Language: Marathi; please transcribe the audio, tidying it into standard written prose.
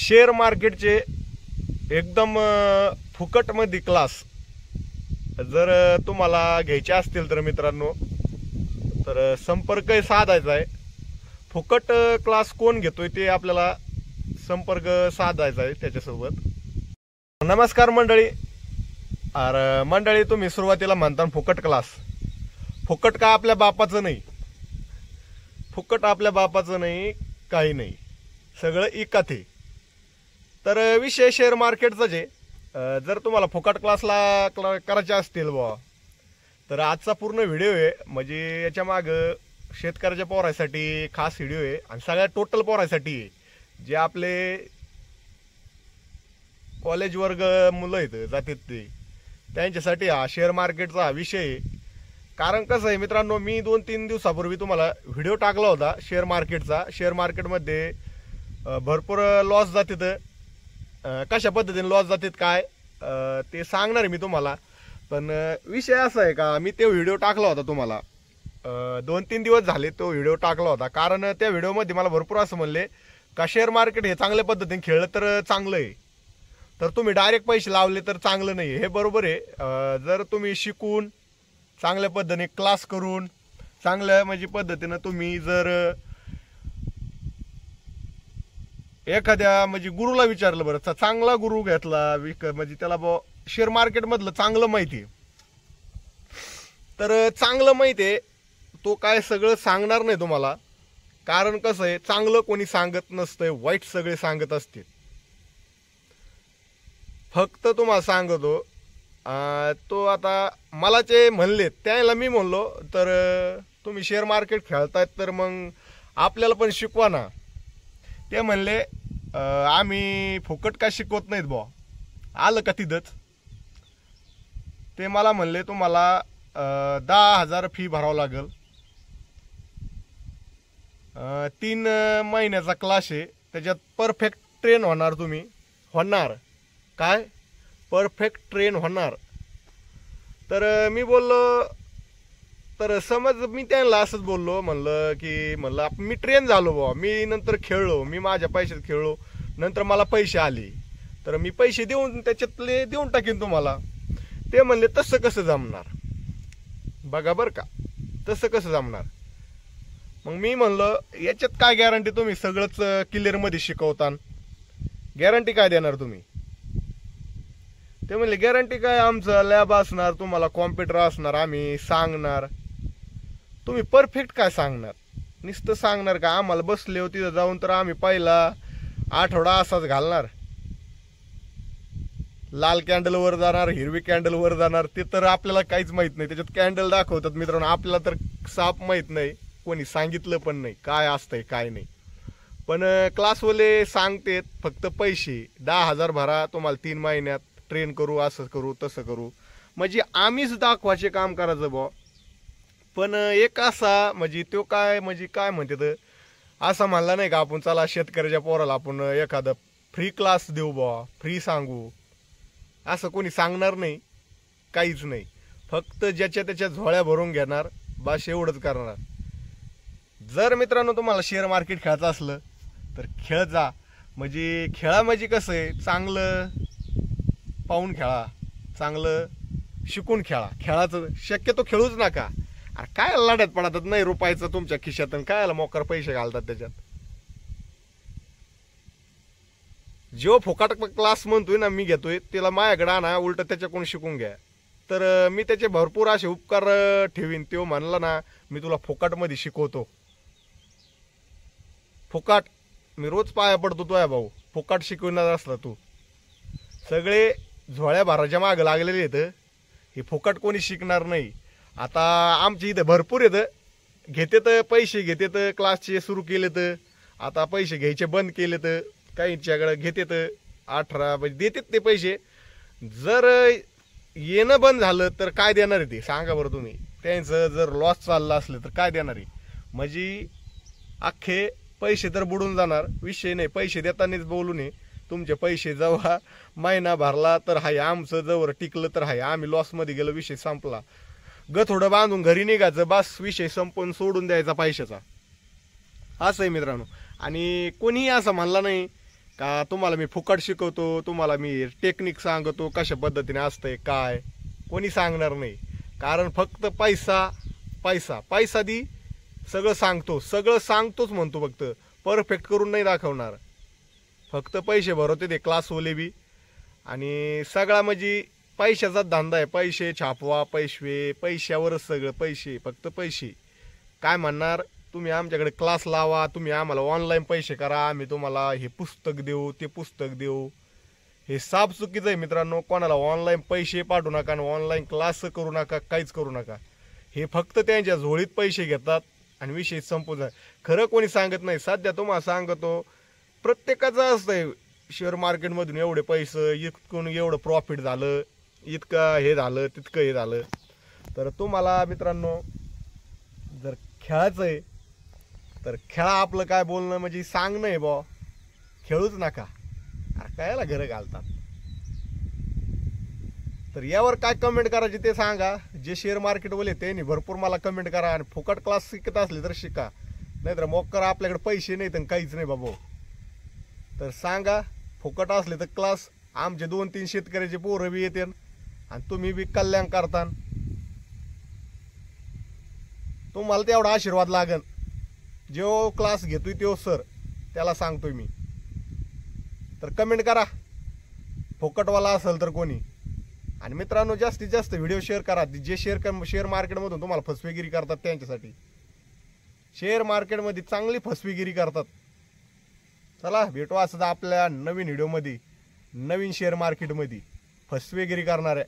शेअर मार्केटचे एकदम फुकटमध्ये क्लास जर तुम्हाला घ्यायचे असतील तर मित्रांनो तर संपर्क साधायचा आहे। फुकट क्लास कोण घेतोय ते आपल्याला संपर्क साधायचा आहे त्याच्यासोबत। नमस्कार मंडळी। अरे मंडळी, तुम्ही सुरुवातीला म्हणता फुकट क्लास, फुकट का आपल्या बापाचं नाही, फुकट आपल्या बापाचं नाही, काही नाही, सगळं इकात आहे। तर विषय शेअर मार्केटचा जे जर तुम्हाला फुकट क्लासला करायचे असतील बुवा तर आजचा पूर्ण व्हिडिओ आहे। म्हणजे याच्या माग शेतकऱ्याच्या पोरासाठी खास व्हिडिओ आहे आणि सगळ्या टोटल पोरासाठी आहे जे आपले कॉलेज वर्ग मुलं आहेत जातात ते त्यांच्यासाठी हा शेअर मार्केटचा विषय आहे। कारण कसं आहे मित्रांनो, मी 2-3 दिवसापूर्वी तुम्हाला व्हिडिओ टाकला होता शेअर मार्केटचा। शेअर मार्केटमध्ये भरपूर लॉस जातात, कशा पद्धतीने लॉस जातात काय ते सांगणार आहे मी तुम्हाला। पण विषय असा आहे का मी ते व्हिडिओ टाकला होता तुम्हाला 2-3 दिवस झाले तो व्हिडिओ टाकला होता। कारण त्या व्हिडिओमध्ये मला भरपूर असं म्हणले का शेअर मार्केट हे चांगल्या पद्धतीने खेळलं तर चांगलं आहे, तर तुम्ही डायरेक्ट पैसे लावले तर चांगलं नाही। हे बरोबर आहे। जर तुम्ही शिकून चांगल्या पद्धतीने क्लास करून चांगल्या म्हणजे पद्धतीने तुम्ही जर एखाद्या म्हणजे गुरुला विचारलं, बरं चांगला गुरु घेतला म्हणजे त्याला शेअर मार्केट मधलं चांगलं माहिती आहे, तर चांगलं माहिती आहे तो काय सगळं सांगणार नाही तुम्हाला। कारण कसं आहे, चांगलं कोणी सांगत नसतंय, वाईट सगळे सांगत असते। फक्त तुम्हाला सांगतो तो आता मला जे म्हणले त्याला मी म्हणलो तर तुम्ही शेअर मार्केट खेळतायत तर मग आपल्याला पण शिकवा ना। ते म्हणले आम्ही फुकट का शिकवत नाहीत बुवा, आलं का तिथंच। ते मला म्हणले तुम्हाला 10,000 फी भरावं लागेल, 3 महिन्याचा क्लास आहे, त्याच्यात परफेक्ट ट्रेन होणार तुम्ही, होणार काय परफेक्ट ट्रेन होणार। तर मी बोललो तर समज मी त्यांना असंच बोललो, म्हणलं मी ट्रेन झालो बुवा, मी नंतर खेळलो, मी माझ्या पैशात खेळलो, नंतर मला पैसे आले तर मी पैसे देऊन त्याच्यातले देऊन टाकीन तुम्हाला। ते म्हणले तसं कसं जमणार बघा बरं का, तसं कसं जमणार। मग मी म्हणलं याच्यात काय गॅरंटी तुम्ही सगळंच क्लिअरमध्ये शिकवता, गॅरंटी काय देणार तुम्ही। ते म्हणले गॅरंटी काय, आमचं लॅब असणार, तुम्हाला कॉम्प्युटर असणार, आम्ही सांगणार, तुम्ही परफेक्ट काय सांगणार, नुसतं सांगणार का। आम्हाला बसले होते तिथं जाऊन तर आम्ही पहिला आठवडा असाच घालणार, लाल कॅन्डल वर जाणार, हिरवी कॅन्डल वर जाणार, ते तर आपल्याला काहीच माहित नाही। त्याच्यात कॅन्डल दाखवतात मित्रांनो, आपल्याला तर साप माहित नाही, कोणी सांगितलं पण नाही काय असतंय काय नाही। पण क्लासवाले सांगतेत फक्त पैसे 10,000 भरा, तुम्हाला 3 महिन्यात ट्रेन करू, असं करू तसं करू, म्हणजे आम्हीच दाखवायचे काम करायचं बुवा। पण एक असा म्हणजे तो काय म्हणजे काय म्हणते तर असं म्हणला नाही का आपण चला शेतकऱ्याच्या पोराला आपण एखादं फ्री क्लास देऊ बुवा, फ्री सांगू, असं कोणी सांगणार नाही, काहीच नाही। फक्त ज्याच्या त्याच्या झोळ्या भरून घेणार, बस एवढंच करणार। जर मित्रांनो तुम्हाला शेअर मार्केट खेळायचं असलं तर खेळ जा, म्हणजे खेळा म्हणजे कसं आहे, चांगलं पाहून खेळा, चांगलं शिकून खेळा, खेळाचं शक्यतो खेळूच नका। अरे काय लढत पडतात नाही रुपयाचं तुमच्या खिशात, काय मोकर पैसे घालतात त्याच्यात। जो फुकट क्लास म्हणतोय ना मी घेतोय त्याला माझ्याकडे आणा, उलट त्याच्याकडून शिकून घ्या, तर मी त्याचे भरपूर असे उपकार ठेवीन। तो म्हणला ना मी तुला फुकटमध्ये शिकवतो, फुकट मी रोज पाया पडतो तो भाऊ, फुकट शिकवणार असला तू। सगळे झोळ्या भराच्या मागं लागलेले आहेत, हे फुकट कोणी शिकणार नाही। आता आमच्या इथे भरपूर येतं, घेतेत पैसे घेतेत, क्लासचे सुरू केले तर आता पैसे घ्यायचे बंद केले तर काहींच्याकडे घेतेत 18 म्हणजे देतात ते पैसे। जर येणं बंद झालं तर काय देणार आहे ते सांगा बरं तुम्ही, त्यांचं जर लॉस चालला असलं तर काय देणार आहे, म्हणजे अख्खे पैसे तर बुडून जाणार। विषय नाही, पैसे देतानाच बोलू नये, तुमचे पैसे जेव्हा महिना भरला तर हाय, आमचं जवळ टिकलं तर हाय, आम्ही लॉसमध्ये गेलो विषय संपला, थोडं बांधून घरी निघायचं, बस विषय संपवून सोडून द्यायचा पैशाचा, असं आहे मित्रांनो। आणि कोणीही असं म्हणला नाही का तुम्हाला मी फुकट शिकवतो, तुम्हाला मी टेक्निक सांगतो कशा पद्धतीने असतंय काय, कोणी सांगणार नाही. कारण फक्त पैसा पैसा पैसा दी सगळं सांगतोच म्हणतो, फक्त परफेक्ट करून नाही दाखवणार. फक्त पैसे भरवते ते क्लासवाले बी. आणि सगळा म्हणजे पैशाचा धंदा आहे. पैसे छापवा, पैशावरच सगळं, फक्त पैसे. काय म्हणणार, तुम्ही आमच्याकडे क्लास लावा, तुम्ही आम्हाला ऑनलाईन पैसे करा, आम्ही तुम्हाला हे पुस्तक देऊ, ते पुस्तक देऊ. हे साफ चुकीचं आहे मित्रांनो. कोणाला ऑनलाईन पैसे पाठवू नका आणि ऑनलाईन क्लास करू नका, काहीच करू नका. हे फक्त त्यांच्या झोळीत पैसे घेतात आणि विषय संपून जाय. खरं कोणी सांगत नाही. सध्या तुम्हाला सांगतो, प्रत्येकाचं असतंय शेअर मार्केटमधून एवढे पैसे, इतकून एवढं प्रॉफिट झालं, इतकं हे झालं, तितकं हे झालं. तर तुम्हाला मित्रांनो जर खेळायचं आहे तर खेळा. आपलं काय बोलणं म्हणजे सांगणं आहे बा, खेळूच नका. अरे कायला घरं घालतात. तर यावर काय कमेंट करायची ते सांगा. जे शेअर मार्केटवाले त्यांनी भरपूर मला कमेंट करा. आणि फुकट क्लास शिकत असले तर शिका, नाहीतर मोक्कर आपल्याकडे पैसे नाही तर काहीच नाही बाबा. तर सांगा, फुकट असले तर क्लास. आमचे 2-3 शेतकऱ्याचे पोरं बी येते आणि तुम्ही बी कल्याण करता. तुम्हाला तेवढा आशीर्वाद लागन. जो क्लास घेतोय तो सर, त्याला सांगतोय मी. तर कमेंट करा फुकटवाला असेल तर कोणी. आणि मित्रांनो जास्तीत जास्त व्हिडिओ शेअर करा. जे शेअर मार्केटमधून तुम्हाला फसवेगिरी करतात त्यांच्यासाठी. शेअर मार्केटमध्ये चांगली फसवेगिरी करतात. चला भेटू असं आपल्या नवीन व्हिडिओमध्ये, नवीन शेअर मार्केटमध्ये फसवेगिरी करणाऱ्या.